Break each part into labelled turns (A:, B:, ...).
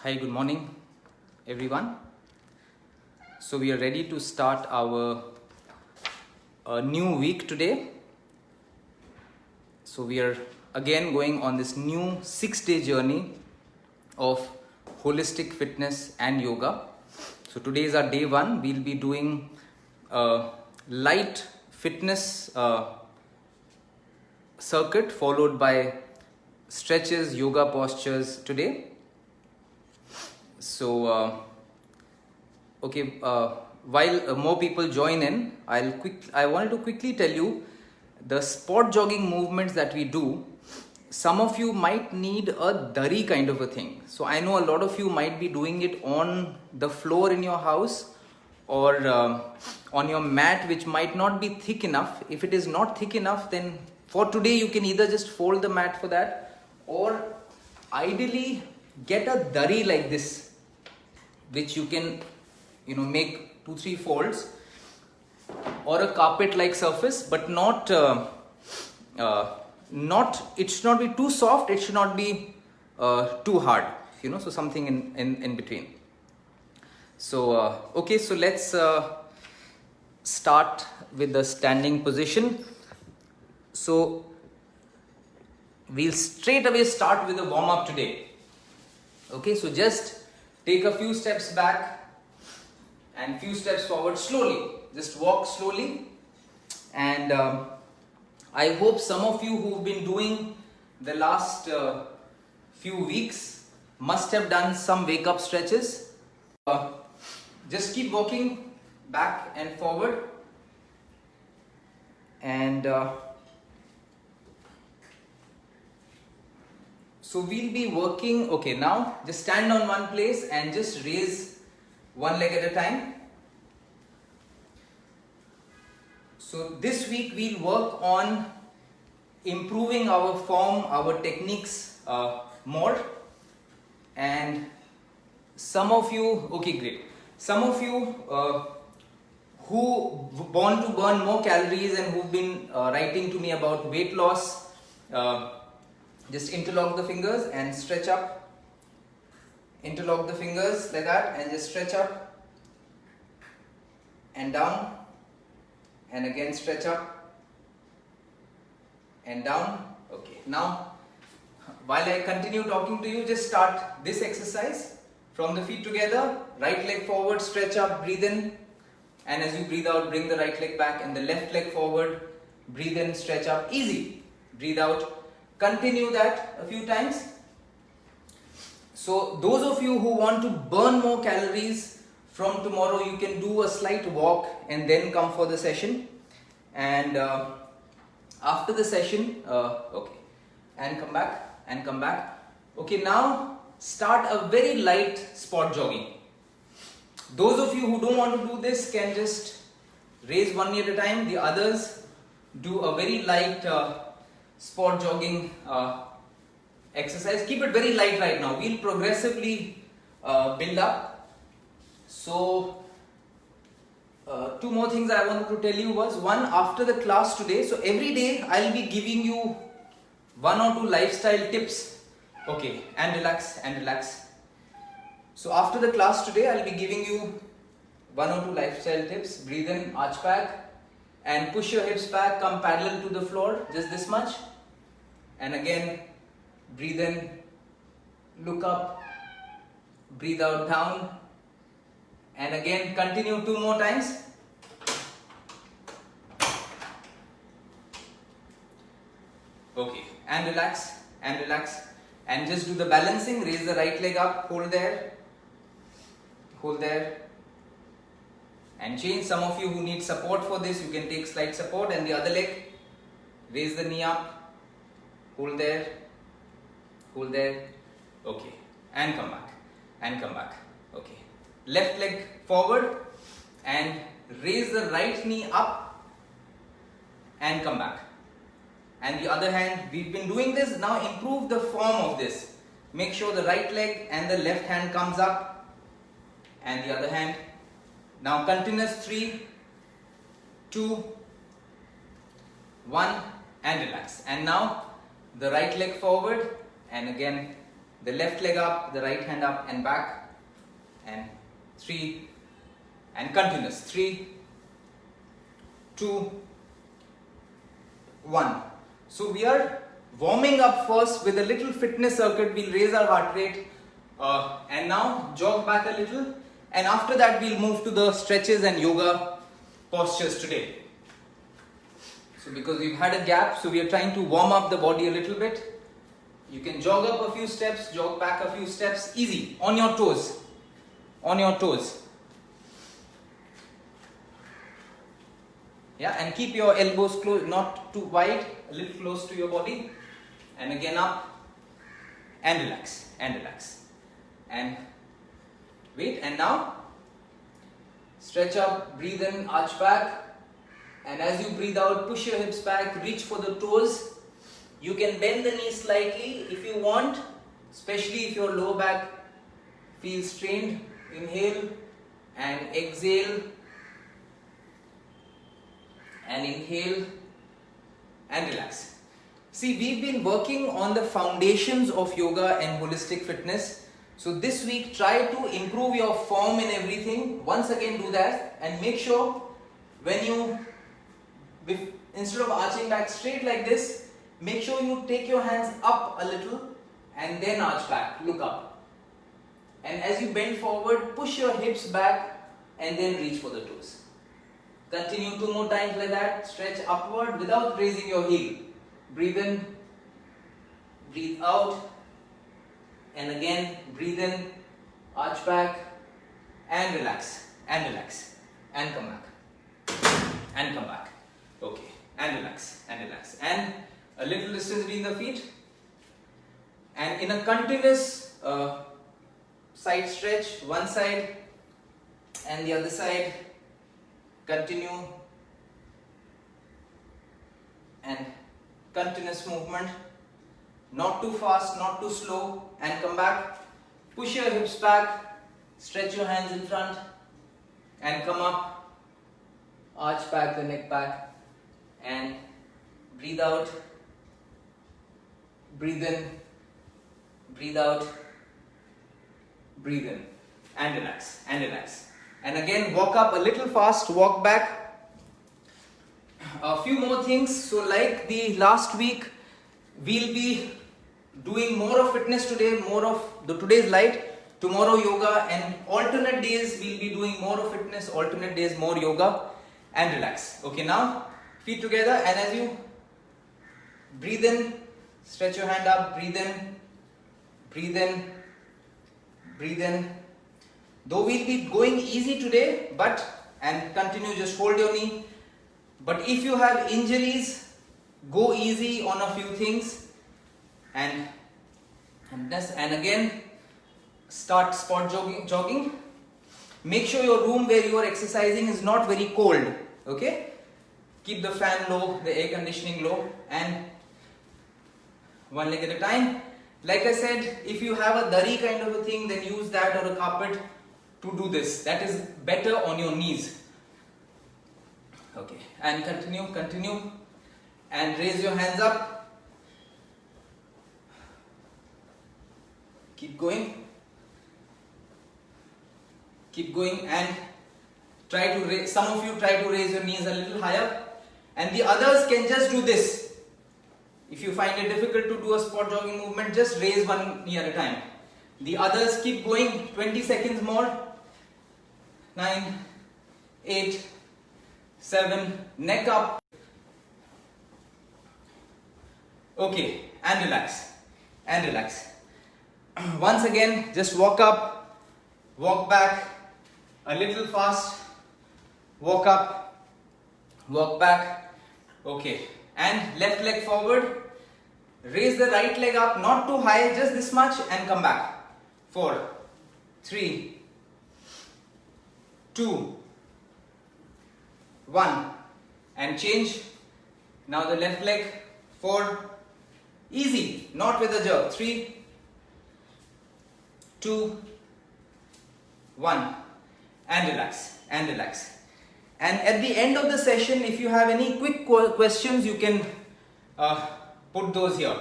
A: Hi, good morning, everyone. So we are ready to start our new week today. So we are again going on this new 6-day journey of holistic fitness and yoga. So today is our day 1. We'll be doing light fitness circuit followed by stretches, yoga postures today. So while more people join in, I wanted to quickly tell you the spot jogging movements that we do. Some of you might need a dari kind of a thing. So I know a lot of you might be doing it on the floor in your house or on your mat, which might not be thick enough. If it is not thick enough, then for today you can either just fold the mat for that, or ideally get a dari like this, which you can make 2-3 folds, or a carpet like surface, but not it should not be too soft, it should not be too hard, so something in between. So okay, so let's start with the standing position. So we'll straight away start with a warm up today. Okay, so just take a few steps back and few steps forward slowly. Just walk slowly. And I hope some of you who've been doing the last few weeks must have done some wake up stretches. Just keep walking back and forward. And so we'll be working, okay, now just stand on one place and just raise one leg at a time. So this week we'll work on improving our form, our techniques more. And some of you, okay, great. Some of you who want to burn more calories and who've been writing to me about weight loss, just interlock the fingers and stretch up. Interlock the fingers like that and just stretch up and down, and again stretch up and down. Okay, now while I continue talking to you, just start this exercise from the feet together. Right leg forward, stretch up, breathe in, and as you breathe out, bring the right leg back, and the left leg forward, breathe in, stretch up, easy, breathe out. Continue that a few times. So those of you who want to burn more calories from tomorrow, you can do a slight walk and then come for the session. And after the session, okay, and come back and come back. Okay, now start a very light spot jogging. Those of you who don't want to do this can just raise one knee at a time. The others do a very light spot jogging exercise. Keep it very light right now. We'll progressively build up. So 2 more things I wanted to tell you was, one, after the class today, so every day I'll be giving you 1 or 2 lifestyle tips. Okay, and relax and relax. So after the class today, I'll be giving you 1 or 2 lifestyle tips. Breathe in, arch back, and push your hips back, come parallel to the floor, just this much. And again, breathe in, look up, breathe out, down. And again, continue 2 more times. Okay, and relax, and relax. And just do the balancing, raise the right leg up, hold there, and change. Some of you who need support for this, you can take slight support, and the other leg, raise the knee up, hold there, okay, and come back, okay. Left leg forward and raise the right knee up and come back. And the other hand, we've been doing this, now improve the form of this. Make sure the right leg and the left hand comes up, and the other hand. Now continuous 3, 2, 1, and relax. And now the right leg forward, and again the left leg up, the right hand up and back, and 3, and continuous, 3, 2, 1. So we are warming up first with a little fitness circuit. We'll raise our heart rate and now jog back a little, and after that we'll move to the stretches and yoga postures today. So because we've had a gap, so we are trying to warm up the body a little bit. You can jog up a few steps, jog back a few steps, easy, on your toes, on your toes. Yeah, and keep your elbows close, not too wide, a little close to your body. And again up, and relax, and relax. And wait, and now stretch up, breathe in, arch back. And as you breathe out, push your hips back, reach for the toes. You can bend the knees slightly if you want, especially if your lower back feels strained. Inhale and exhale. And inhale and relax. See, we've been working on the foundations of yoga and holistic fitness. So this week, try to improve your form in everything. Once again, do that and make sure when you, instead of arching back straight like this, make sure you take your hands up a little and then arch back, look up. And as you bend forward, push your hips back and then reach for the toes. Continue 2 more times like that. Stretch upward without raising your heel. Breathe in, breathe out, and again breathe in, arch back, and relax, and relax, and come back, and come back. Okay, and relax, and a little distance between the feet, and in a continuous side stretch, one side and the other side. Continue and continuous movement, not too fast, not too slow, and come back. Push your hips back, stretch your hands in front and come up, arch back the neck back and breathe out, breathe in, breathe out, breathe in, and relax, and relax. And again, walk up a little fast, walk back. A few more things. So like the last week, we'll be doing more of fitness today, more of today's light, tomorrow yoga, and alternate days we'll be doing more of fitness, alternate days more yoga, and relax. Okay, now feet together, and as you breathe in, stretch your hand up, breathe in, breathe in, breathe in. Though we'll be going easy today, and continue, just hold your knee. But if you have injuries, go easy on a few things. And again, start spot jogging. Make sure your room where you are exercising is not very cold. Okay? Keep the fan low, the air conditioning low, and one leg at a time. Like I said, if you have a dari kind of a thing, then use that, or a carpet to do this. That is better on your knees. Okay, and continue, and raise your hands up. Keep going, and try to raise. Some of you try to raise your knees a little higher, and the others can just do this. If you find it difficult to do a spot jogging movement, just raise one knee at a time. The others keep going. 20 seconds more. 9, 8, 7, neck up. Okay, and relax, and relax. Once again, just walk up, walk back, a little fast, walk up, walk back. Okay, and left leg forward. Raise the right leg up, not too high, just this much, and come back. 4, 3, 2, 1, and change. Now the left leg, 4, easy, not with a jerk. 3, 2, 1, and relax, and relax. And at the end of the session, if you have any quick questions, you can put those here.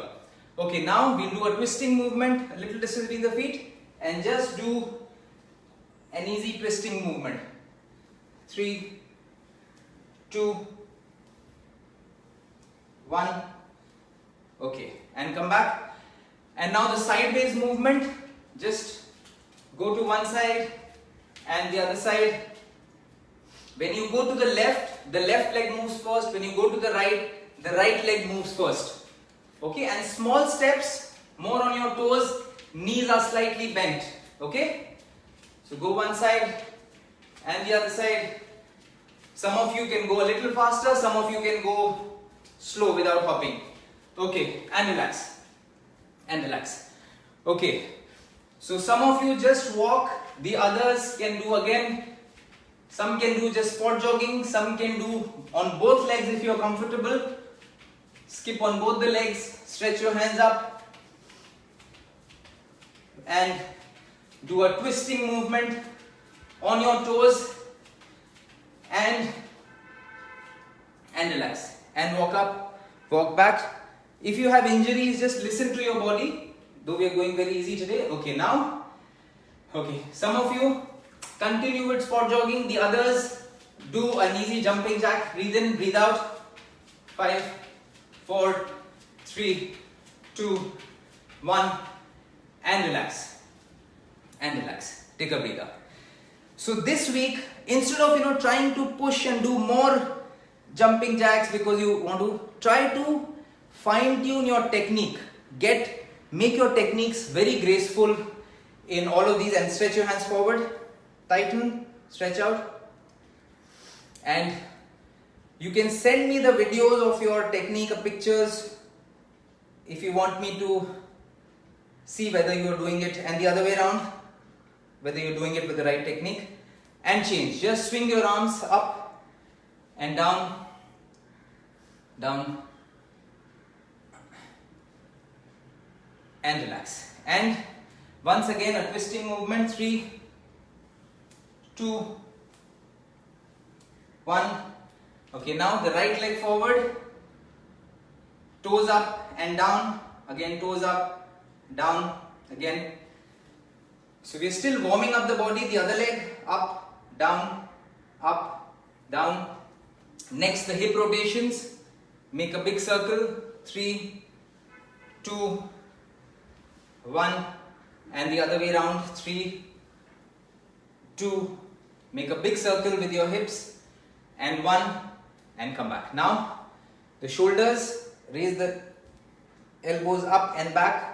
A: Okay, now we'll do a twisting movement, a little distance between the feet, and just do an easy twisting movement. 3, 2, 1. Okay, and come back. And now the sideways movement, just go to one side and the other side. When you go to the left leg moves first. When you go to the right leg moves first. Okay, and small steps, more on your toes, knees are slightly bent. Okay, so go one side and the other side. Some of you can go a little faster, some of you can go slow without hopping. Okay, and relax. And relax. Okay, so some of you just walk, the others can do again. Some can do just spot jogging, some can do on both legs if you are comfortable. Skip on both the legs, stretch your hands up and do a twisting movement on your toes and relax and walk up, walk back. If you have injuries, just listen to your body, though we are going very easy today. Okay, now, okay, some of you continue with spot jogging, the others do an easy jumping jack. Breathe in, breathe out. 5, 4, 3, 2, 1, and relax. And relax. Take a breather. So this week, instead of trying to push and do more jumping jacks because you want to, try to fine tune your technique. Make your techniques very graceful in all of these, and stretch your hands forward. Tighten, stretch out, and you can send me the videos of your technique, pictures, if you want me to see whether you are doing it, and the other way around, whether you're doing it with the right technique, and change. Just swing your arms up and down, down, and relax. And once again a twisting movement. 3, 2, 1. Okay, now the right leg forward, toes up and down, again toes up, down, again. So we are still warming up the body. The other leg, up, down, down. Next, the hip rotations. Make a big circle. 3, 2, 1, and the other way around. 3, 2. Make a big circle with your hips, and 1, and come back. Now the shoulders, raise the elbows up and back,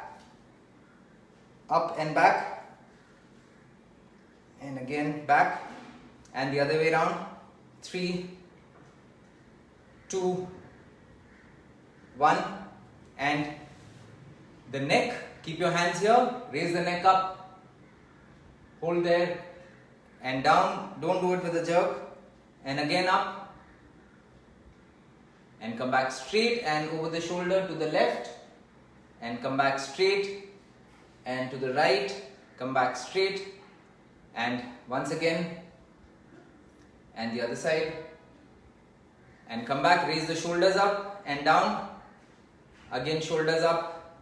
A: and again back, and the other way around. 3, 2, 1, and the neck, keep your hands here, raise the neck up, hold there and down, don't do it with a jerk, and again up, and come back straight and over the shoulder to the left, and come back straight and to the right, come back straight, and once again, and the other side, and come back, raise the shoulders up and down, again shoulders up,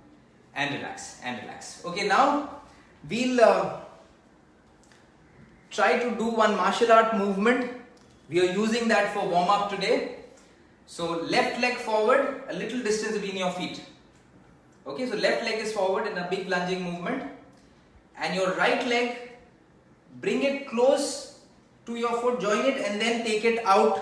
A: and relax, and relax. Okay, now we'll try to do one martial art movement. We are using that for warm up today. So left leg forward, a little distance between your feet. Okay, so left leg is forward in a big lunging movement, and your right leg, bring it close to your foot, join it and then take it out,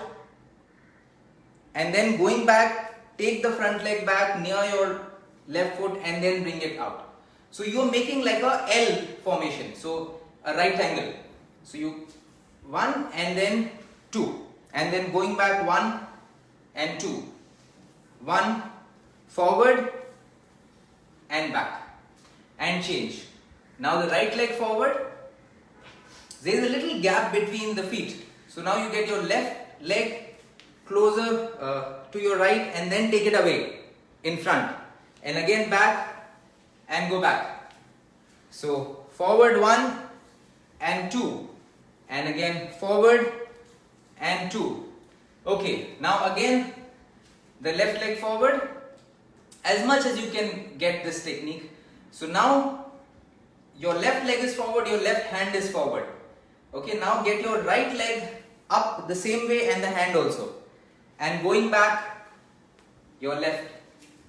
A: and then going back, take the front leg back near your left foot and then bring it out. So you are making like a L formation, so a right angle. So you 1 and then 2, and then going back 1 and 2, 1, forward and back, and change. Now the right leg forward, there is a little gap between the feet. So now you get your left leg closer to your right and then take it away in front, and again back and go back. So forward 1 and 2, and again forward and 2. Okay, now again the left leg forward as much as you can get this technique. So now your left leg is forward, your left hand is forward. Okay, now get your right leg up the same way and the hand also. And going back, your left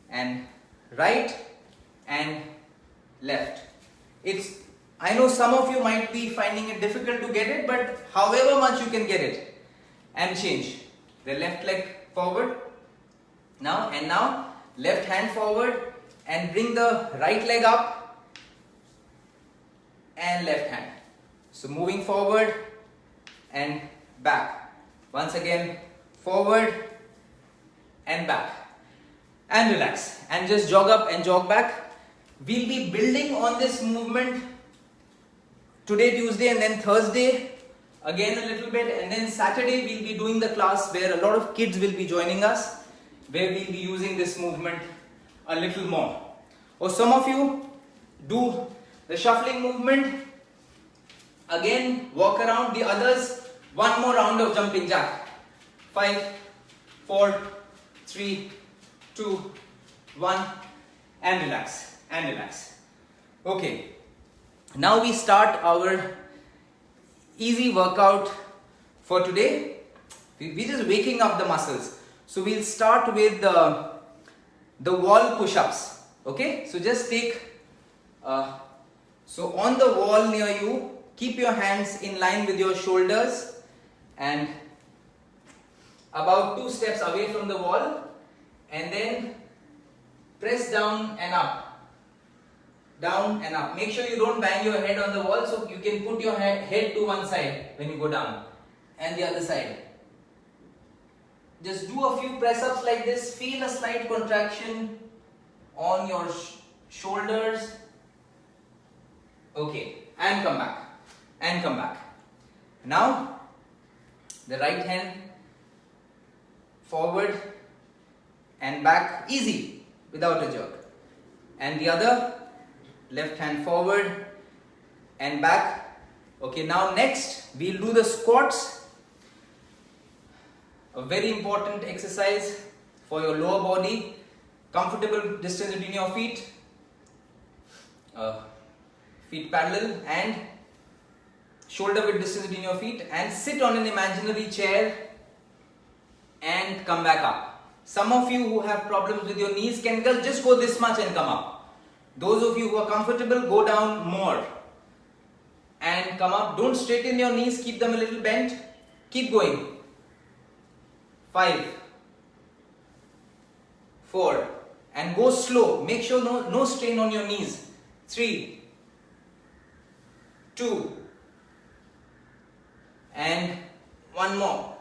A: and right and left. I know some of you might be finding it difficult to get it, but however much you can get it. And change. The left leg forward. Now left hand forward and bring the right leg up and left hand. So moving forward and back. Once again, forward and back. And relax. And just jog up and jog back. We'll be building on this movement today, Tuesday, and then Thursday again a little bit, and then Saturday we'll be doing the class where a lot of kids will be joining us, where we'll be using this movement a little more. Or some of you do the shuffling movement, again walk around, the others one more round of jumping jack. 5, 4, 3, 2, 1, and relax, and relax. Okay, now we start our easy workout for today. We're just waking up the muscles. So we'll start with the wall push-ups. Okay, so just take, so on the wall near you, keep your hands in line with your shoulders and about 2 steps away from the wall, and then press down and up. Down and up. Make sure you don't bang your head on the wall, so you can put your head to one side when you go down and the other side. Just do a few press ups like this. Feel a slight contraction on your shoulders. Okay, and come back. And come back. Now, the right hand forward and back, easy, without a jerk. And the other, left hand forward and back. Okay, now next we'll do the squats. A very important exercise for your lower body. Comfortable distance between your feet. Feet parallel and shoulder width distance between your feet, and sit on an imaginary chair and come back up. Some of you who have problems with your knees can just go this much and come up. Those of you who are comfortable, go down more and come up. Don't straighten your knees, keep them a little bent. Keep going. 5, 4, and go slow. Make sure no strain on your knees. 3, 2, and one more,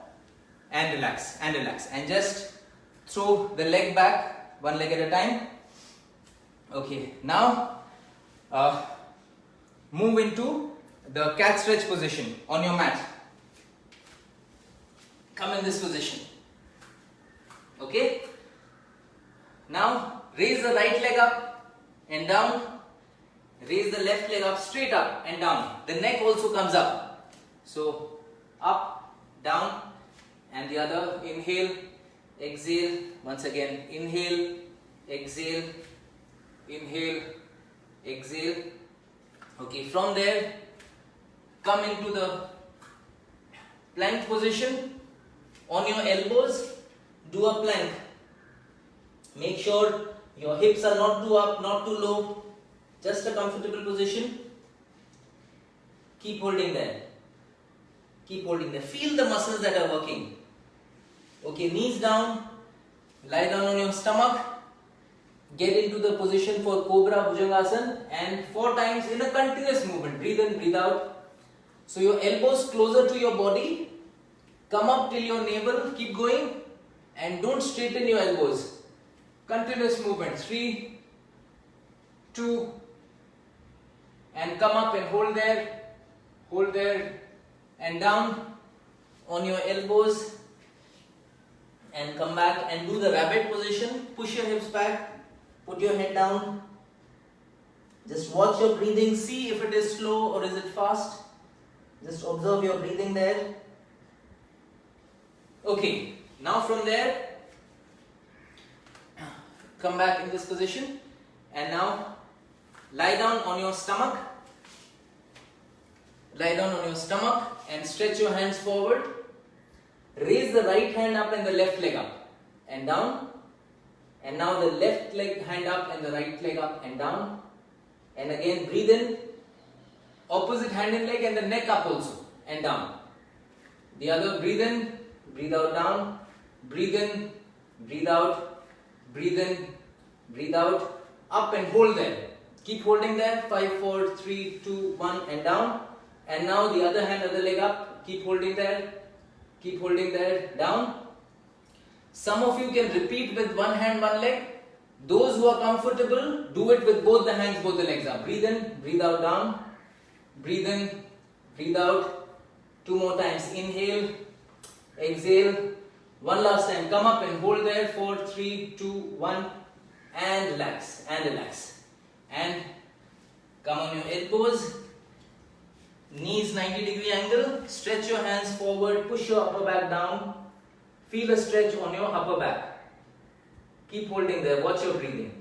A: and relax, and relax, and just throw the leg back, one leg at a time. Okay, now move into the cat stretch position on your mat. Come in this position. Okay, now raise the right leg up and down, raise the left leg up, straight up and down. The neck also comes up. So up, down, and the other. Inhale, exhale. Once again, inhale, exhale, inhale, exhale. Okay, from there, come into the plank position. On your elbows, do a plank. Make sure your hips are not too up, not too low. Just a comfortable position. Keep holding there. Keep holding there. Feel the muscles that are working. Okay, knees down. Lie down on your stomach. Get into the position for Cobra Bhujangasana, and 4 times in a continuous movement. Breathe in, breathe out. So your elbows closer to your body. Come up till your navel. Keep going. And don't straighten your elbows. Continuous movement. 3, 2, and come up and hold there, and down on your elbows, and come back and do the rabbit position. Push your hips back, put your head down. Just watch your breathing, see if it is slow or is it fast. Just observe your breathing there. Okay, now from there, Come back in this position and now lie down on your stomach. Lie down on your stomach and stretch your hands forward. Raise the right hand up and the left leg up and down. And now the left leg hand up and the right leg up and down. And again breathe in. Opposite hand and leg and the neck up also and down. The other, breathe in, breathe out, down. Breathe in, breathe out, breathe in, breathe out. Up and hold there. Keep holding there. 5, 4, 3, 2, 1 and down. And now the other hand, other leg up. Keep holding there. Keep holding there. Down. Some of you can repeat with one hand, one leg. Those who are comfortable, do it with both the hands, both the legs up. Breathe in, breathe out, down. Breathe in, breathe out. 2 more times. Inhale, exhale. One last time. Come up and hold there. 4, 3, 2, 1. And relax, and relax. And come on your elbows. Knees 90-degree angle. Stretch your hands forward. Push your upper back down. Feel a stretch on your upper back. Keep holding there. Watch your breathing.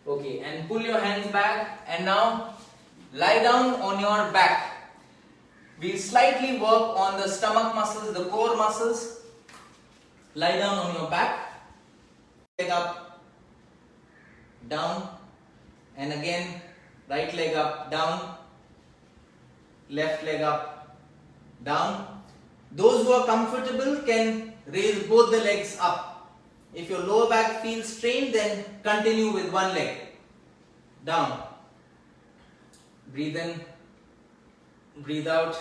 A: Okay, and pull your hands back. And now lie down on your back. We'll slightly work on the stomach muscles, the core muscles. Lie down on your back. Leg up, down. And again, right leg up, down. Left leg up, down. Those who are comfortable can raise both the legs up. If your lower back feels strained, then continue with one leg. Down. Breathe in, breathe out,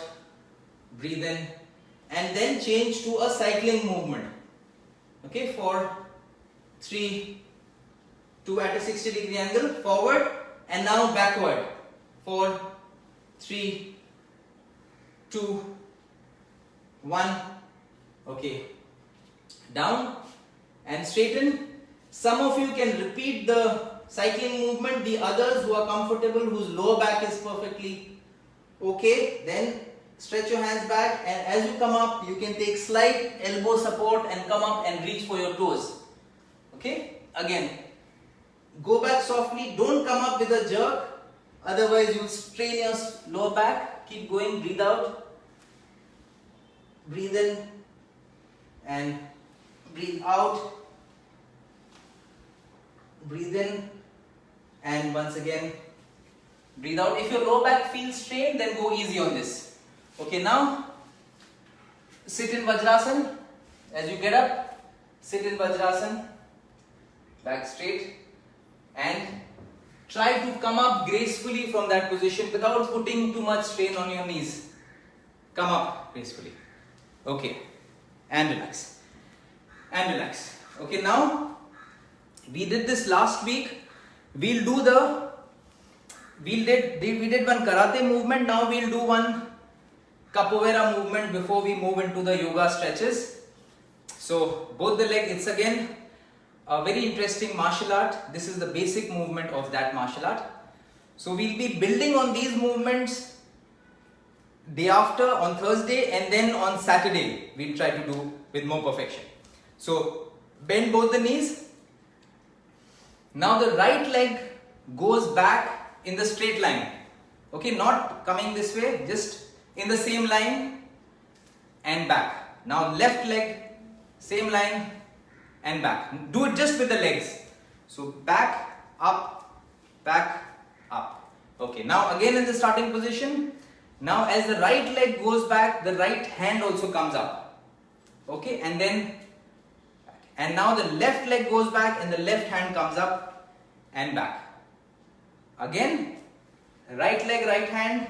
A: breathe in, and then change to a cycling movement. Okay, for 3, 2 at a 60-degree angle, forward and now backward. 4, 3, 2, 1. Okay, down and straighten. Some of you can repeat the cycling movement. The others who are comfortable, whose lower back is perfectly okay, then stretch your hands back, and as you come up, you can take slight elbow support and come up and reach for your toes. Okay, again, go back softly. Don't come up with a jerk, otherwise you'll strain your lower back. Keep going. Breathe out. Breathe in and breathe out. Breathe in and once again breathe out. If your lower back feels strained, then go easy on this. Okay, now sit in Vajrasan. As you get up, sit in Vajrasan, back straight, and try to come up gracefully from that position without putting too much strain on your knees. Come up gracefully. Okay, and relax, and relax. Okay, now we did this last week. We did one karate movement. Now we'll do one capoeira movement before we move into the yoga stretches. So both the leg, it's again a very interesting martial art. This is the basic movement of that martial art. So we'll be building on these movements day after on Thursday, and then on Saturday we'll try to do with more perfection. So bend both the knees. Now the right leg goes back in the straight line. Okay, not coming this way, just in the same line and back. Now left leg, same line and back. Do it just with the legs. So back, up, back, up. Okay, now again in the starting position. Now as the right leg goes back, the right hand also comes up. Okay, and then back. And now the left leg goes back and the left hand comes up and back. Again, right leg, right hand,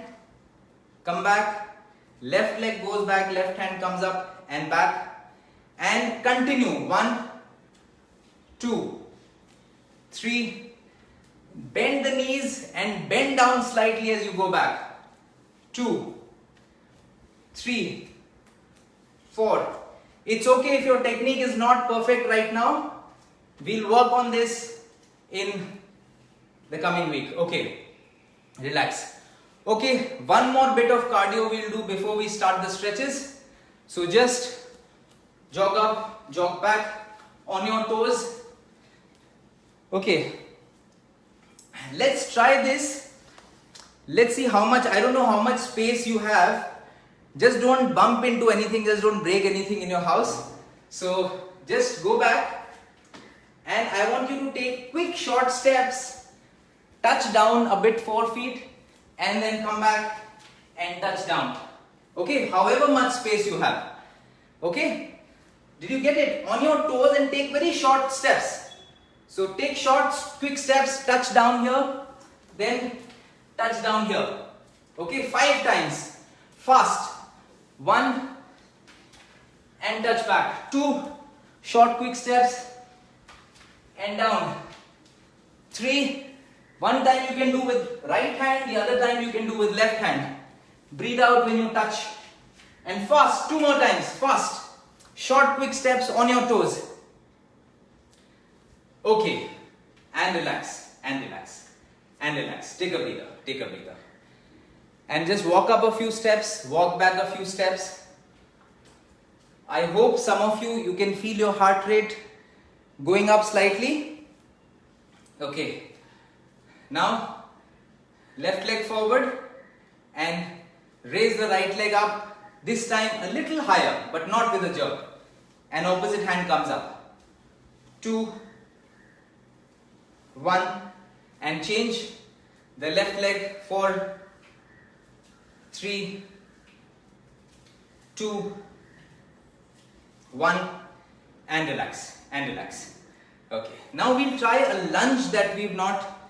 A: come back. Left leg goes back, left hand comes up and back. And continue. 1, 2, 3. Bend the knees and bend down slightly as you go back. 2, 3, 4. It's okay if your technique is not perfect right now. We'll work on this in the coming week. Okay, relax. Okay, one more bit of cardio we'll do before we start the stretches. So just jog up, jog back on your toes. Okay, let's try this. Let's see how much, I don't know how much space you have. Just don't bump into anything, just don't break anything in your house. So just go back and I want you to take quick short steps, touch down a bit 4 feet and then come back and touch down. Okay, however much space you have. Okay, did you get it? On your toes and take very short steps. So take short, quick steps, touch down here, then touch down here. Okay, 5 times, fast. 1 and touch back. 2 short, quick steps and down. 3, one time you can do with right hand, the other time you can do with left hand. Breathe out when you touch. And fast, 2 more times, fast. Short, quick steps on your toes. Okay, and relax, and relax, and relax. Take a breather, take a breather. And just walk up a few steps, walk back a few steps. I hope some of you can feel your heart rate going up slightly. Okay, now left leg forward and raise the right leg up. This time a little higher, but not with a jerk. And opposite hand comes up. 2, 1 and change the left leg. 4, 3, 2, 1 and relax and relax. Okay, now we'll try a lunge that we've not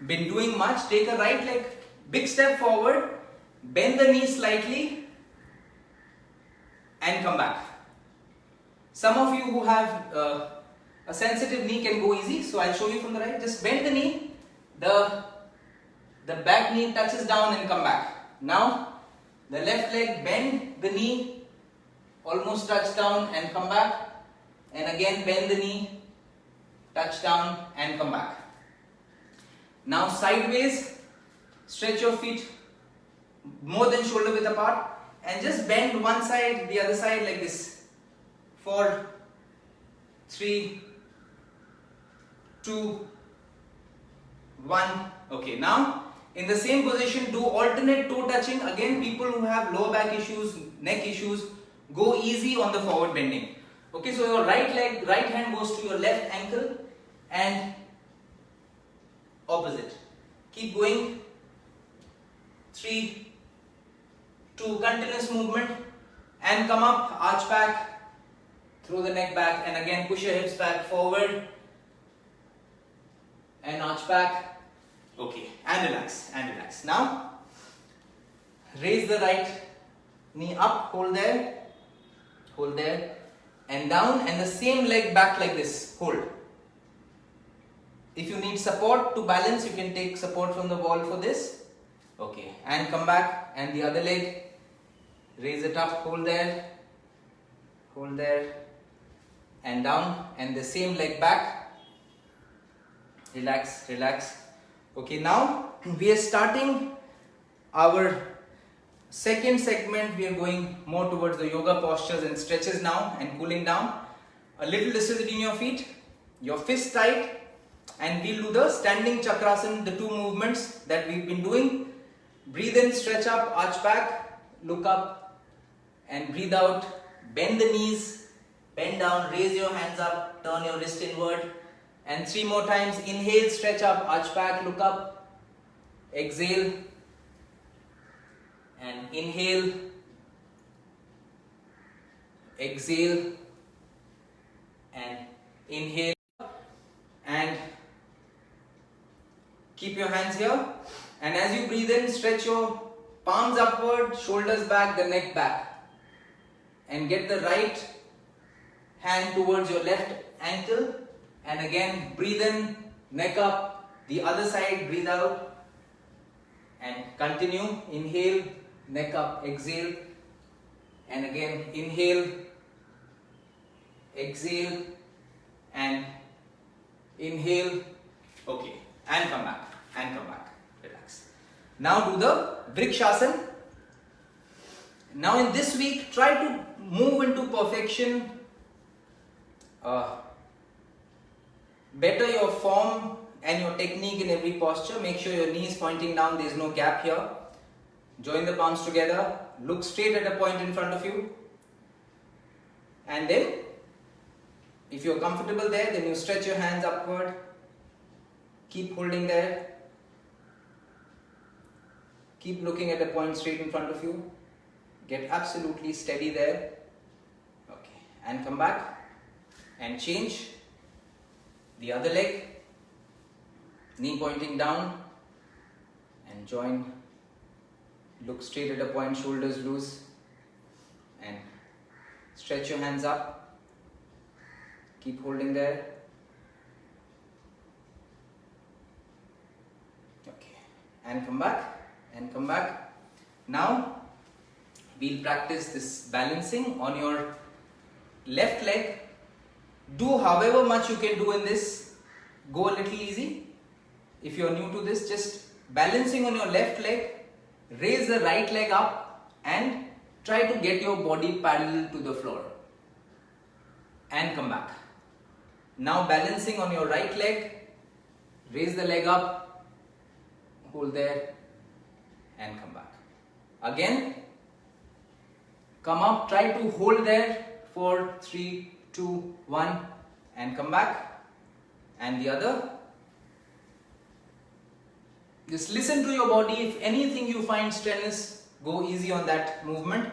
A: been doing much. Take a right leg, big step forward, bend the knee slightly and come back. Some of you who have a sensitive knee can go easy, so I'll show you from the right. Just bend the knee, the back knee touches down and come back. Now the left leg, bend the knee, almost touch down and come back. And again bend the knee, touch down and come back. Now sideways, stretch your feet more than shoulder width apart and just bend one side, the other side like this. 4, 3, 2, 1. Okay, now in the same position do alternate toe touching. Again, people who have lower back issues, neck issues, go easy on the forward bending. Okay, so your right leg, right hand goes to your left ankle and opposite. Keep going. 3, 2, continuous movement and come up, arch back, throw the neck back and again push your hips back forward and arch back. Okay, and relax, and relax. Now, raise the right knee up, hold there and down and the same leg back like this, hold. If you need support to balance, you can take support from the wall for this. Okay, and come back and the other leg, raise it up, hold there and down and the same leg back. Relax, relax. Okay, now we are starting our second segment. We are going more towards the yoga postures and stretches now and cooling down. A little distance in your feet, your fists tight, and we'll do the standing chakrasana, the 2 movements that we've been doing. Breathe in, stretch up, arch back, look up and breathe out. Bend the knees, bend down, raise your hands up, turn your wrist inward. And 3 more times. Inhale, stretch up, arch back, look up. Exhale. And inhale. Exhale. And inhale. And keep your hands here. And as you breathe in, stretch your palms upward, shoulders back, the neck back. And get the right hand towards your left ankle. And again, breathe in, neck up, the other side, breathe out. And continue, inhale, neck up, exhale. And again, inhale, exhale, and inhale. Okay, and come back, relax. Now do the Vrikshasana. Now in this week, try to move into perfection better your form and your technique in every posture. Make sure your knee is pointing down, there is no gap here. Join the palms together, look straight at a point in front of you, and then if you're comfortable there, then you stretch your hands upward, keep holding there, keep looking at a point straight in front of you, get absolutely steady there, okay, and come back and change the other leg, knee pointing down, and join, look straight at a point, shoulders loose, and stretch your hands up, keep holding there, okay, and come back. Now we'll practice this balancing on your left leg. Do however much you can do in this, go a little easy. If you're new to this, just balancing on your left leg, raise the right leg up and try to get your body parallel to the floor and come back. Now balancing on your right leg, raise the leg up, hold there and come back. Again, come up, try to hold there for 3, 2, 1 and come back, and the other. Just listen to your body. If anything you find strenuous, go easy on that movement.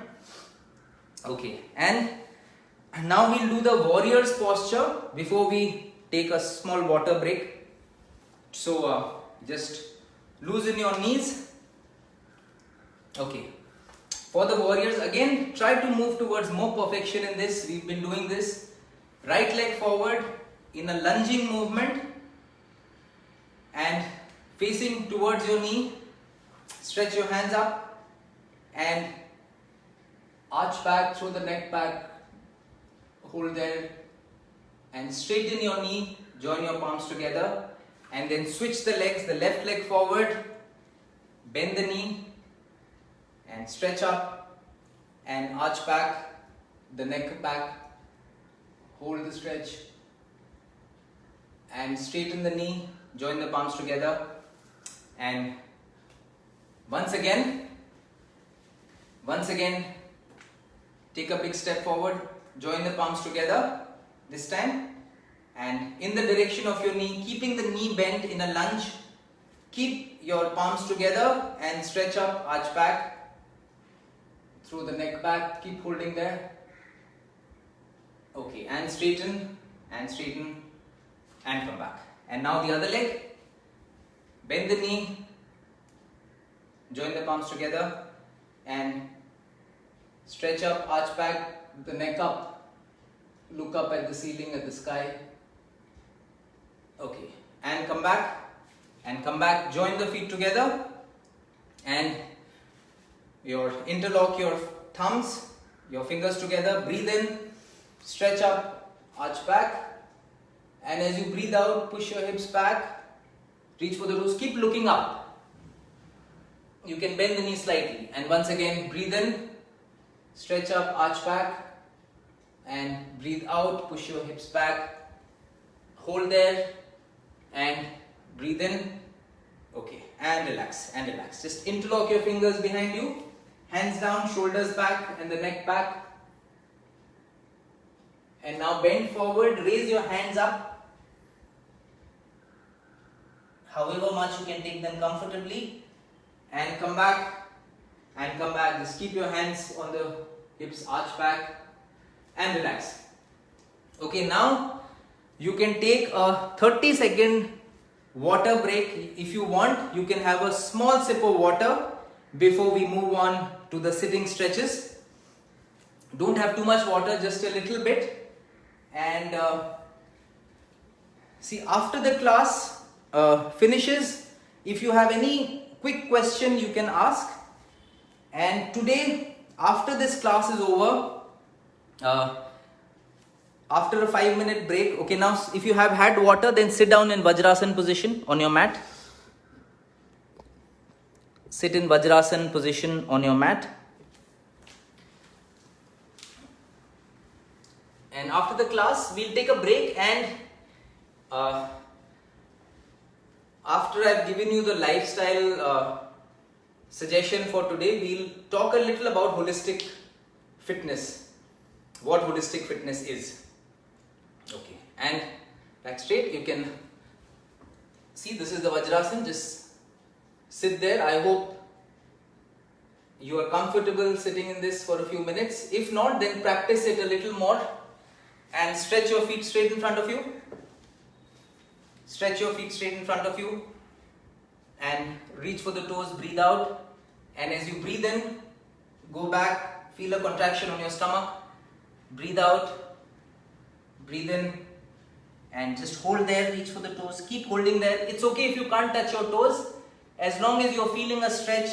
A: Okay, and now we'll do the warrior's posture before we take a small water break. So just loosen your knees. Okay, for the warriors, again try to move towards more perfection in this. We've been doing this. Right leg forward in a lunging movement and facing towards your knee. Stretch your hands up and arch back, throw the neck back, hold there and straighten your knee, join your palms together and then switch the legs, the left leg forward, bend the knee and stretch up and arch back, the neck back, hold the stretch and straighten the knee, join the palms together and once again take a big step forward, join the palms together this time and in the direction of your knee, keeping the knee bent in a lunge, keep your palms together and stretch up, arch back, throw the neck back, keep holding there, okay, and straighten and come back. And now the other leg, bend the knee, join the palms together and stretch up, arch back, the neck up, look up at the ceiling, at the sky, okay, and come back, join the feet together and interlock your thumbs, your fingers together, breathe in, stretch up, arch back and as you breathe out, push your hips back, reach for the roots, keep looking up. You can bend the knee slightly and once again breathe in, stretch up, arch back and breathe out, push your hips back, hold there and breathe in, okay, and relax. Just interlock your fingers behind you, hands down, shoulders back and the neck back and now bend forward, raise your hands up. However much you can take them comfortably and come back, just keep your hands on the hips, arch back and relax. Okay, now you can take a 30-second water break. If you want, you can have a small sip of water before we move on to the sitting stretches. Don't have too much water, just a little bit. And see, after the class finishes, if you have any quick question you can ask. And today, after this class is over, after a 5-minute break, okay, now if you have had water, then sit down in Vajrasan position on your mat. Sit in Vajrasan position on your mat. And after the class, we'll take a break and Uh, After I've given you the lifestyle suggestion for today, we'll talk a little about holistic fitness. What holistic fitness is. Okay, and back straight, you can see this is the Vajrasan. Just sit there. I hope you are comfortable sitting in this for a few minutes. If not, then practice it a little more and stretch your feet straight in front of you. Stretch your feet straight in front of you and reach for the toes, breathe out, and as you breathe in, go back, feel a contraction on your stomach, breathe out, breathe in, and just hold there, reach for the toes, keep holding there. It's okay if you can't touch your toes, as long as you're feeling a stretch,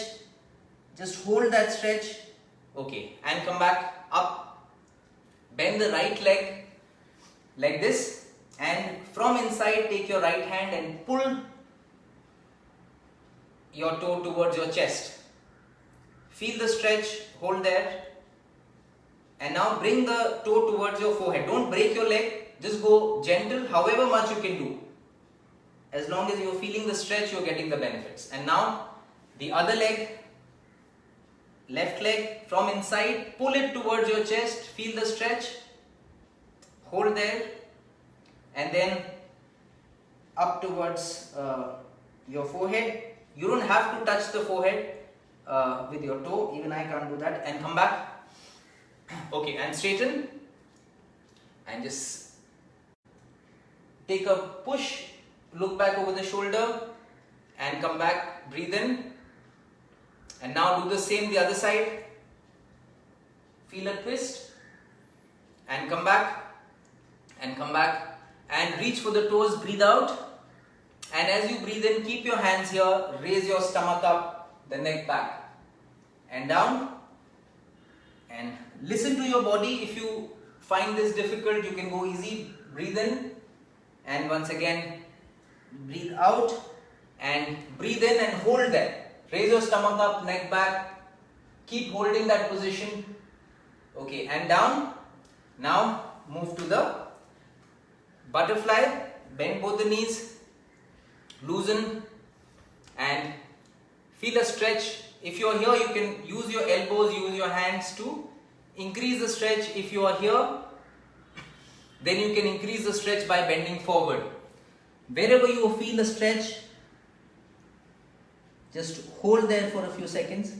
A: just hold that stretch. Okay, and come back up, bend the right leg like this, and from inside take your right hand and pull your toe towards your chest. Feel the stretch, hold there, and now bring the toe towards your forehead. Don't break your leg, just go gentle, however much you can do. As long as you're feeling the stretch, you're getting the benefits. And now the other leg, left leg, from inside, pull it towards your chest, feel the stretch, hold there, and then up towards your forehead. You don't have to touch the forehead with your toe, even I can't do that, and come back. Okay, and straighten and just take a push, look back over the shoulder and come back, breathe in, and now do the same the other side. Feel a twist and come back and reach for the toes, breathe out. And as you breathe in, keep your hands here, raise your stomach up, the neck back and down, and listen to your body. If you find this difficult, you can go easy, breathe in and once again breathe out and breathe in and hold there. Raise your stomach up, neck back, keep holding that position. Okay, and down. Now move to the butterfly, bend both the knees, loosen and feel a stretch. If you are here, you can use your elbows, use your hands to increase the stretch. If you are here, then you can increase the stretch by bending forward. Wherever you feel the stretch, just hold there for a few seconds.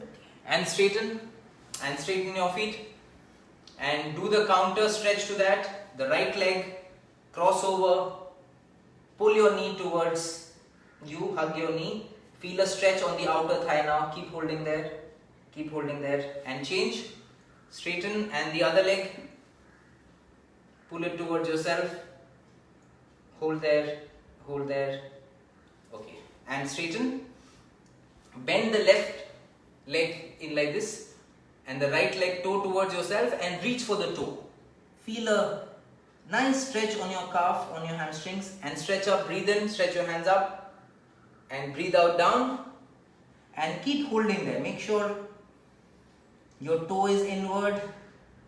A: Okay. And straighten your feet and do the counter stretch to that. The right leg, cross over, pull your knee towards you, hug your knee, feel a stretch on the outer thigh now, keep holding there and change, straighten and the other leg, pull it towards yourself, hold there, okay, and straighten, bend the left leg in like this and the right leg toe towards yourself and reach for the toe. Feel a nice stretch on your calf, on your hamstrings, and stretch up, breathe in, stretch your hands up and breathe out down and keep holding there. Make sure your toe is inward.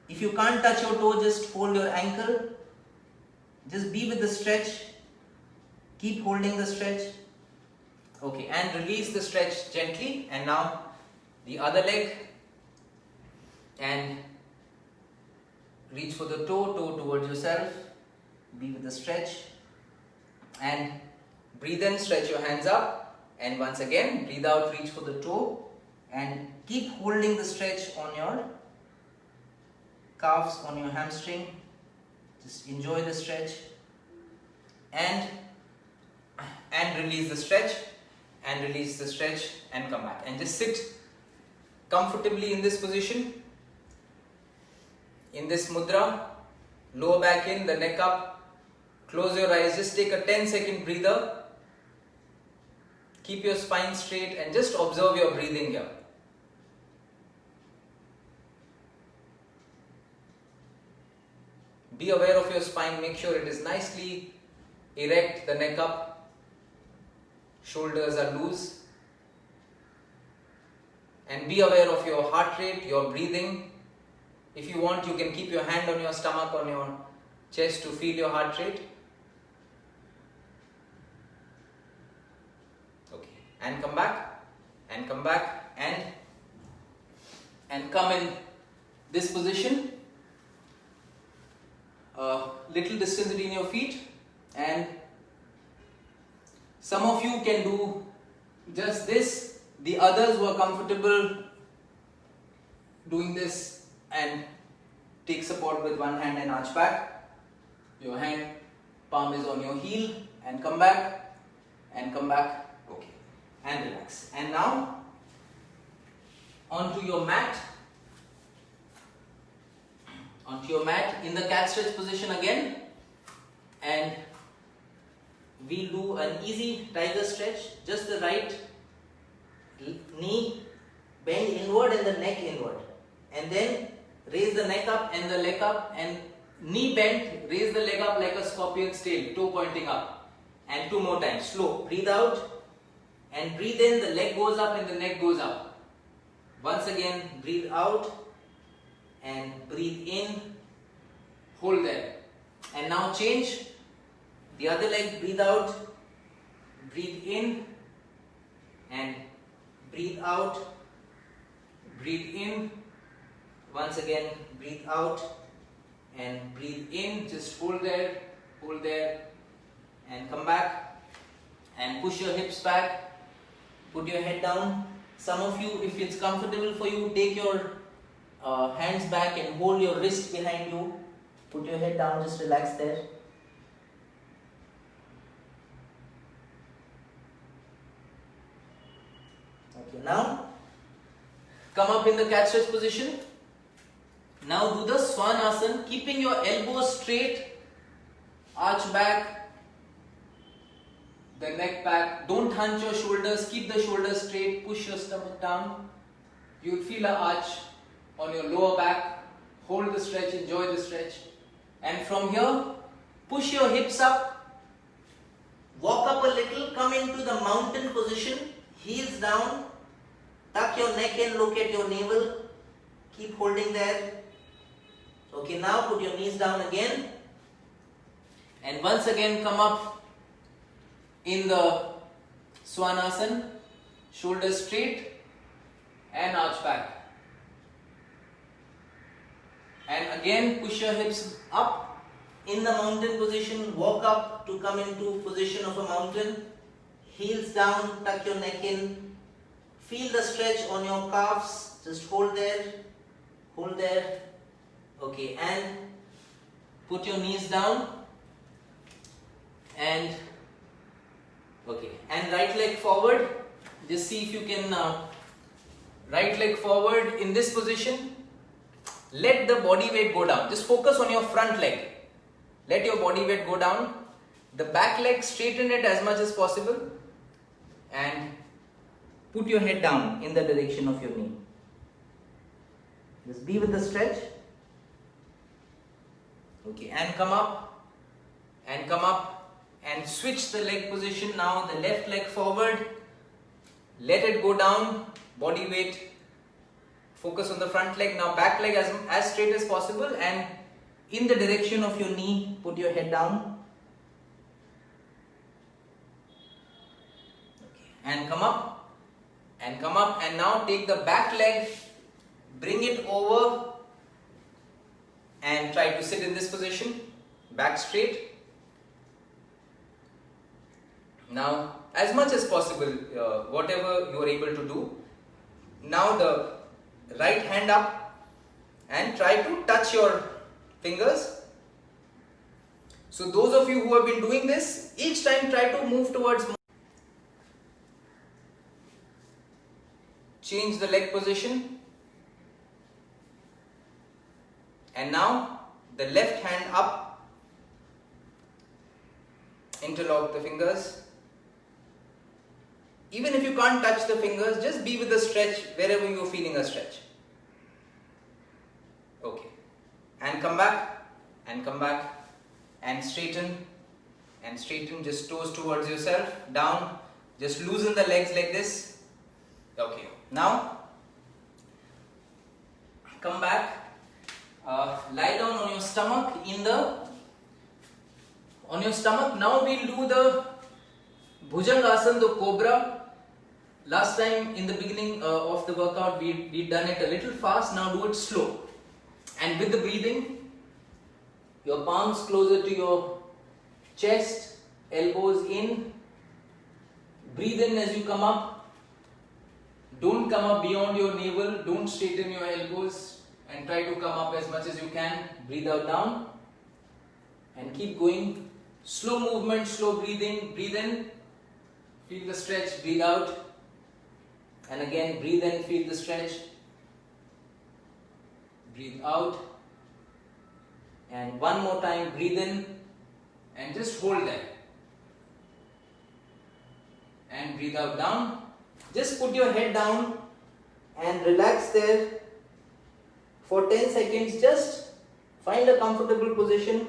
A: If you can't touch your toe, just hold your ankle. Just be with the stretch. Keep holding the stretch. Okay, and release the stretch gently. And now the other leg and reach for the toe towards yourself, be with the stretch and breathe in, stretch your hands up and once again breathe out, reach for the toe and keep holding the stretch on your calves, on your hamstring. Just enjoy the stretch and release the stretch and release the stretch and come back and just sit comfortably in this position. In this mudra, lower back in, the neck up, close your eyes, just take a 10-second breather, keep your spine straight and just observe your breathing here. Be aware of your spine, make sure it is nicely erect, the neck up, shoulders are loose, and be aware of your heart rate, your breathing. If you want, you can keep your hand on your stomach, on your chest to feel your heart rate. Okay, and come back, and come back, and come in this position. Little distance between your feet, and some of you can do just this. The others who are comfortable doing this and take support with one hand and arch back. Your hand palm is on your heel, and come back and come back. Okay, and relax. And now onto your mat. Onto your mat in the cat stretch position again, and we'll do an easy tiger stretch. Just the right knee bend inward and the neck inward, and then raise the neck up and the leg up, and knee bent, raise the leg up like a scorpion's tail, toe pointing up, and 2 more times. Slow. Breathe out and breathe in, the leg goes up and the neck goes up. Once again, breathe out and breathe in, hold there. And now change the other leg. Breathe out, breathe in, and breathe out, breathe in. Once again, breathe out and breathe in. Just hold there, and come back and push your hips back. Put your head down. Some of you, if it's comfortable for you, take your hands back and hold your wrist behind you. Put your head down, just relax there. Okay, now come up in the cat stretch position. Now do the Swanasana, keeping your elbows straight, arch back, the neck back. Don't hunch your shoulders, keep the shoulders straight, push your stomach down. You'll feel an arch on your lower back. Hold the stretch, enjoy the stretch. And from here, push your hips up, walk up a little, come into the mountain position, heels down, tuck your neck in, look at your navel, keep holding there. Okay, now put your knees down again, and once again come up in the Swanasana, shoulders straight and arch back. And again push your hips up in the mountain position, walk up to come into position of a mountain, heels down, tuck your neck in, feel the stretch on your calves, just hold there, okay, and put your knees down, and okay, and right leg forward. Just see if you can right leg forward in this position. Let the body weight go down. Just focus on your front leg. Let your body weight go down. The back leg, straighten it as much as possible, and put your head down in the direction of your knee. Just be with the stretch. Okay, and come up and switch the leg position. Now the left leg forward. Let it go down. Body weight. Focus on the front leg. Now back leg as straight as possible, and in the direction of your knee, put your head down. Okay. And come up, and now take the back leg, bring it over, and try to sit in this position, back straight. Now as much as possible, whatever you are able to do. Now the right hand up and try to touch your fingers. So those of you who have been doing this, each time try to move towards, change the leg position, and now the left hand up, interlock the fingers. Even if you can't touch the fingers, just be with the stretch wherever you are feeling a stretch. Okay, and come back, and straighten, just toes towards yourself, down, just loosen the legs like this. Okay, now come back, lie down on your stomach in the On your stomach, now we'll do the Bhujangasana, the cobra. Last time in the beginning of the workout, we'd done it a little fast. Now do it slow. And with the breathing, your palms closer to your chest, elbows in. Breathe in as you come up. Don't come up beyond your navel. Don't straighten your elbows and try to come up as much as you can. Breathe out down and keep going. Slow movement, slow breathing. Breathe in, feel the stretch, breathe out. And again, breathe in, feel the stretch. Breathe out. And one more time, breathe in and just hold there. And breathe out down. Just put your head down and relax there for 10 seconds. Just find a comfortable position.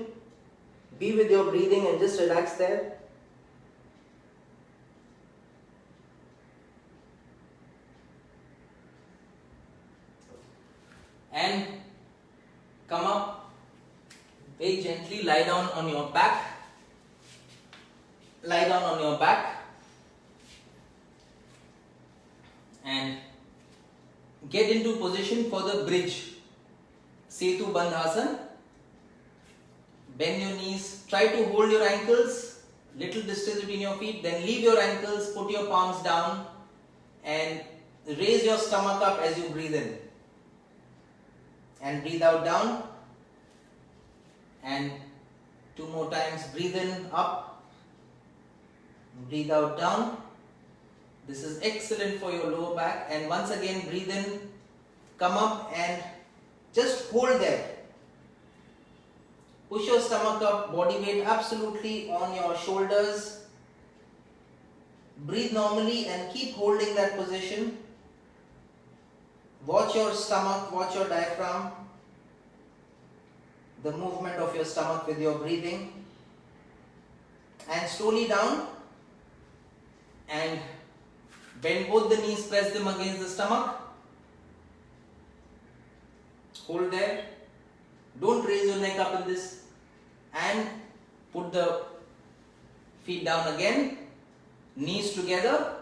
A: Be with your breathing and just relax there. And come up very gently, lie down on your back. Lie down on your back. And get into position for the bridge. Setu Bandhasana. Bend your knees. Try to hold your ankles. Little distance between your feet. Then leave your ankles. Put your palms down. And raise your stomach up as you breathe in. And breathe out down. And two more times. Breathe in up. Breathe out down. This is excellent for your lower back. And once again, breathe in, come up and just hold there. Push your stomach up, body weight absolutely on your shoulders. Breathe normally and keep holding that position. Watch your stomach, watch your diaphragm. The movement of your stomach with your breathing. And slowly down. And bend both the knees, press them against the stomach. Hold there. Don't raise your neck up in this. And put the feet down again. Knees together.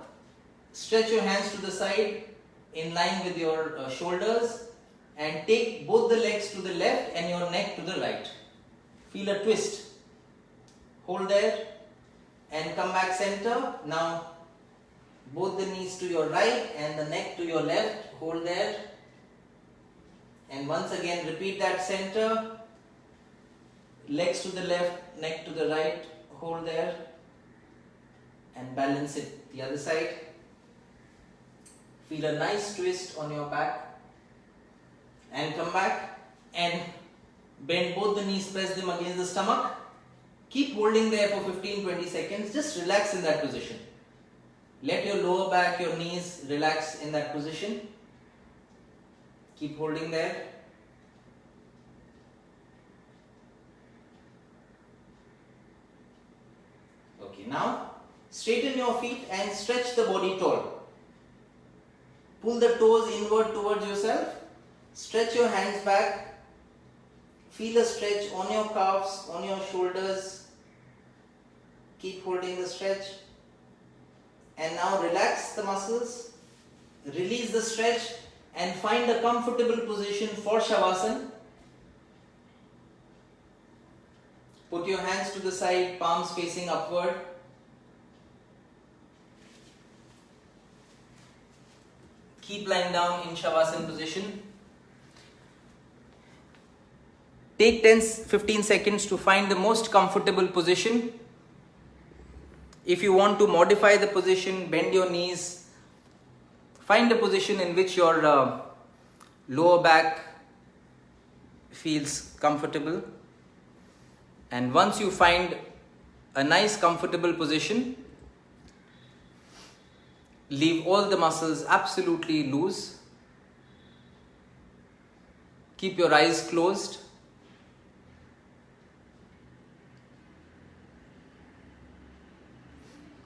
A: Stretch your hands to the side in line with your shoulders. And take both the legs to the left and your neck to the right. Feel a twist. Hold there. And come back center. Now both the knees to your right and the neck to your left. Hold there. And once again repeat that center. Legs to the left, neck to the right. Hold there. And balance it the other side. Feel a nice twist on your back. And come back and bend both the knees, press them against the stomach. Keep holding there for 15-20 seconds. Just relax in that position. Let your lower back, your knees relax in that position. Keep holding there. Okay, now straighten your feet and stretch the body tall. Pull the toes inward towards yourself. Stretch your hands back. Feel a stretch on your calves, on your shoulders. Keep holding the stretch. And now relax the muscles, release the stretch and find a comfortable position for Shavasana. Put your hands to the side, palms facing upward. Keep lying down in Shavasana position. Take 10-15 seconds to find the most comfortable position. If you want to modify the position, bend your knees. Find a position in which your lower back feels comfortable. And once you find a nice comfortable position, leave all the muscles absolutely loose. Keep your eyes closed.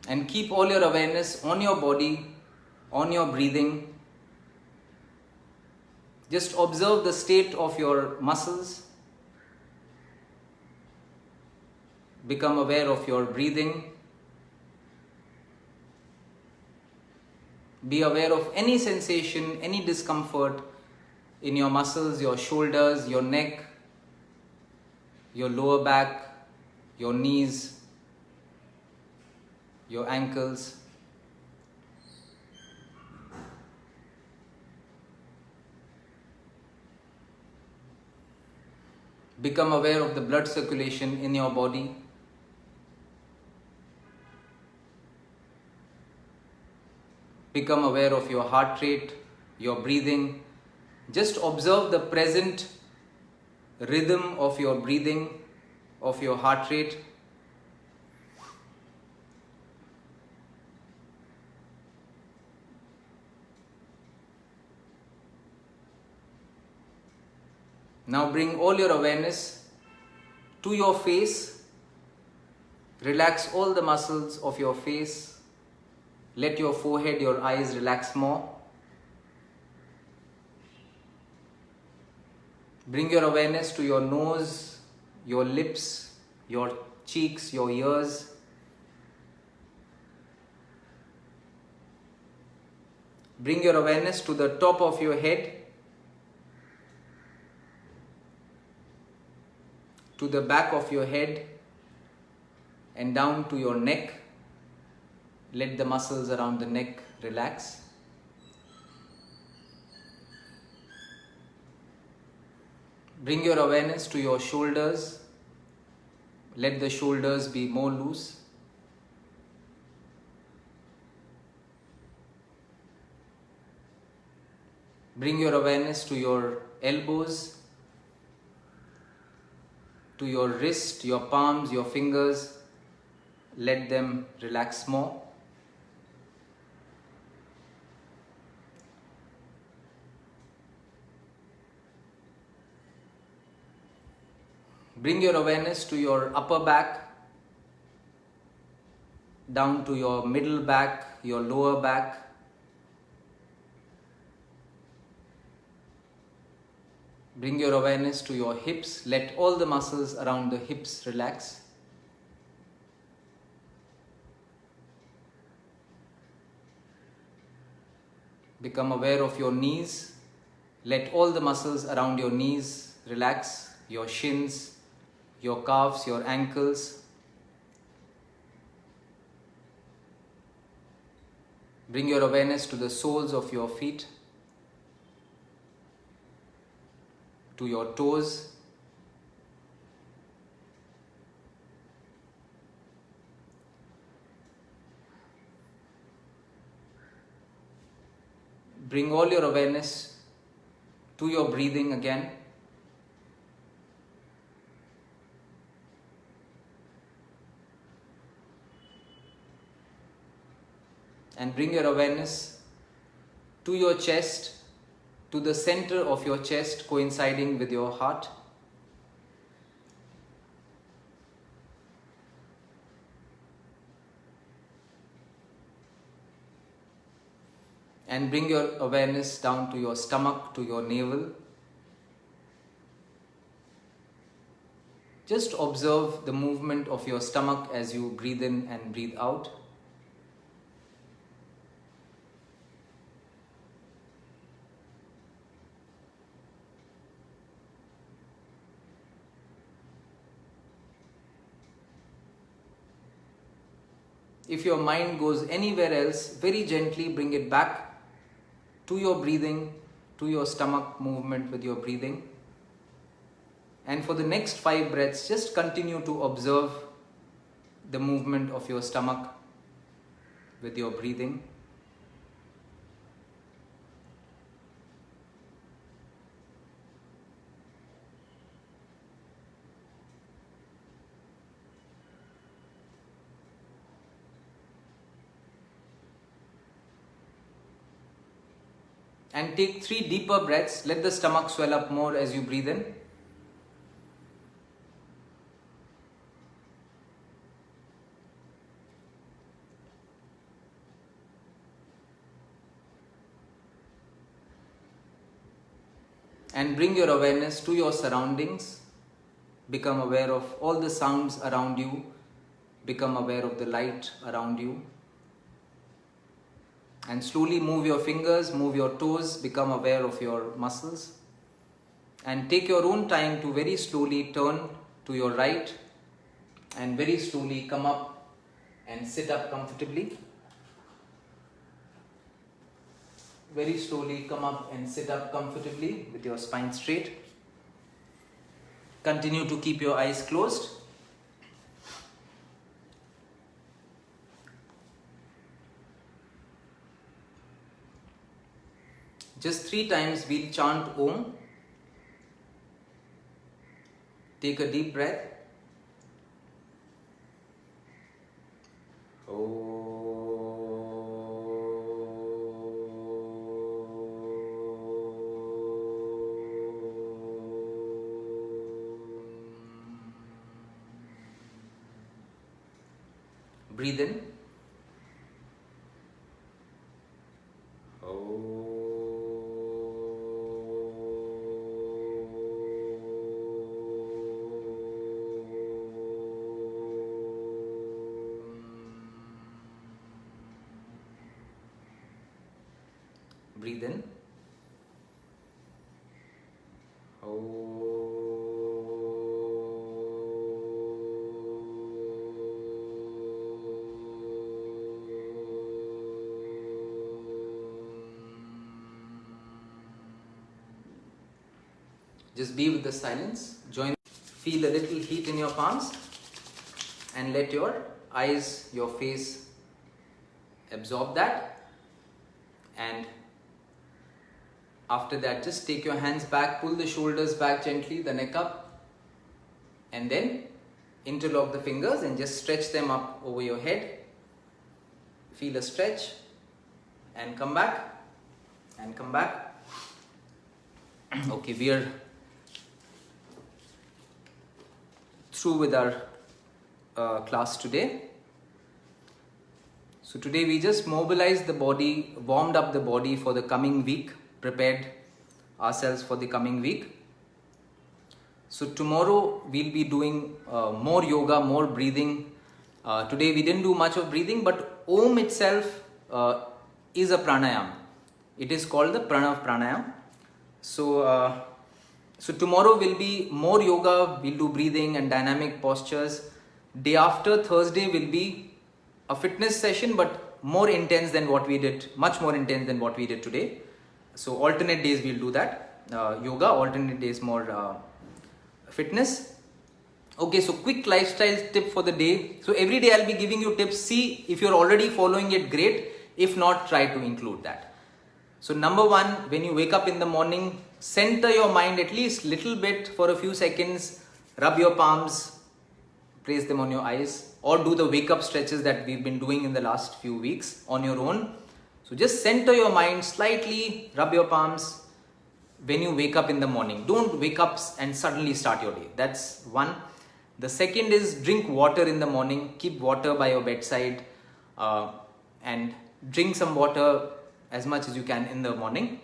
A: And keep all your awareness on your body, on your breathing. Just observe the state of your muscles. Become aware of your breathing. Be aware of any sensation, any discomfort in your muscles, your shoulders, your neck, your lower back, your knees, your ankles. Become aware of the blood circulation in your body. Become aware of your heart rate, your breathing. Just observe the present rhythm of your breathing, of your heart rate. Now bring all your awareness to your face. Relax all the muscles of your face. Let your forehead, your eyes relax more. Bring your awareness to your nose, your lips, your cheeks, your ears. Bring your awareness to the top of your head, to the back of your head, and down to your neck. Let the muscles around the neck relax. Bring your awareness to your shoulders. Let the shoulders be more loose. Bring your awareness to your elbows, to your wrist, your palms, your fingers. Let them relax more. Bring your awareness to your upper back, down to your middle back, your lower back. Bring your awareness to your hips. Let all the muscles around the hips relax. Become aware of your knees. Let all the muscles around your knees relax. Your shins, your calves, your ankles. Bring your awareness to the soles of your feet, to your toes. Bring all your awareness to your breathing again. And bring your awareness to your chest, to the center of your chest coinciding with your heart. And bring your awareness down to your stomach, to your navel. Just observe the movement of your stomach as you breathe in and breathe out. If your mind goes anywhere else, very gently bring it back to your breathing, to your stomach movement with your breathing. And for the next 5 breaths, just continue to observe the movement of your stomach with your breathing. And take 3 deeper breaths. Let the stomach swell up more as you breathe in. And bring your awareness to your surroundings. Become aware of all the sounds around you. Become aware of the light around you. And slowly move your fingers, move your toes, become aware of your muscles. And take your own time to very slowly turn to your right and very slowly come up and sit up comfortably. Very slowly come up and sit up comfortably with your spine straight. Continue to keep your eyes closed. Just 3 times we'll chant Om. Take a deep breath. Breathe in. Breathe in. Just be with the silence. Join. Feel a little heat in your palms and let your eyes, your face absorb that. And after that, just take your hands back, pull the shoulders back gently, the neck up, and then interlock the fingers and just stretch them up over your head. Feel a stretch and come back and come back. Okay, we are through with our class today. So today we just mobilized the body, warmed up the body for the coming week, prepared ourselves for the coming week. So tomorrow we'll be doing more yoga, more breathing. Today we didn't do much of breathing, but Om itself is a pranayam. It is called the Pranav Pranayam. So tomorrow will be more yoga, we'll do breathing and dynamic postures. Day after, Thursday, will be a fitness session, but more intense than what we did, much more intense than what we did today. So alternate days we'll do that, yoga, alternate days more fitness. Okay, so quick lifestyle tip for the day. So every day I'll be giving you tips. See if you're already following it, great. If not, try to include that. So number 1, when you wake up in the morning, center your mind at least little bit for a few seconds, rub your palms, place them on your eyes, or do the wake up stretches that we've been doing in the last few weeks on your own. So just center your mind slightly, rub your palms when you wake up in the morning. Don't wake up and suddenly start your day. That's one. The second is drink water in the morning. Keep water by your bedside and drink some water as much as you can in the morning.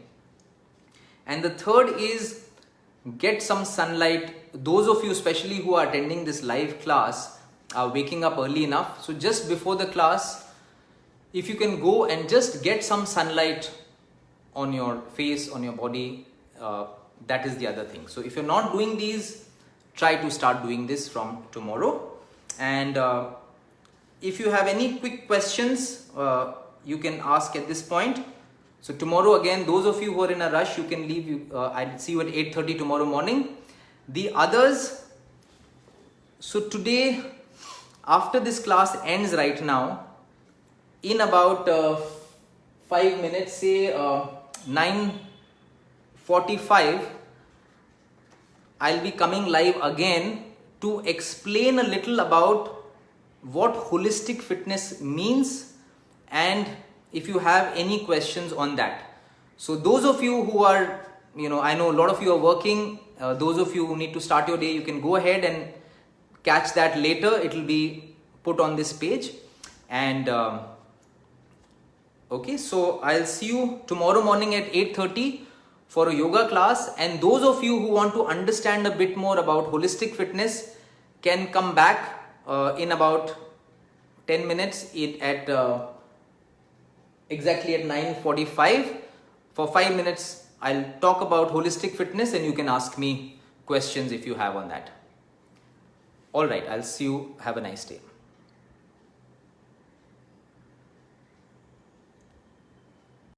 A: And the third is get some sunlight. Those of you especially who are attending this live class are waking up early enough. So just before the class, if you can go and just get some sunlight on your face, on your body, that is the other thing. So if you're not doing these, try to start doing this from tomorrow. And if you have any quick questions, you can ask at this point. So tomorrow again, those of you who are in a rush, you can leave. I'll see you at 8:30 tomorrow morning. The others, so today, after this class ends right now, in about 5 minutes, say 9:45, I'll be coming live again to explain a little about what holistic fitness means and if you have any questions on that. So those of you who are, I know a lot of you are working, those of you who need to start your day, you can go ahead and catch that later. It will be put on this page. And okay, so I'll see you tomorrow morning at 8:30 for a yoga class, and those of you who want to understand a bit more about holistic fitness can come back in about 10 minutes at exactly at 9:45. For 5 minutes I'll talk about holistic fitness and you can ask me questions if you have on that. Alright, I'll see you. Have a nice day.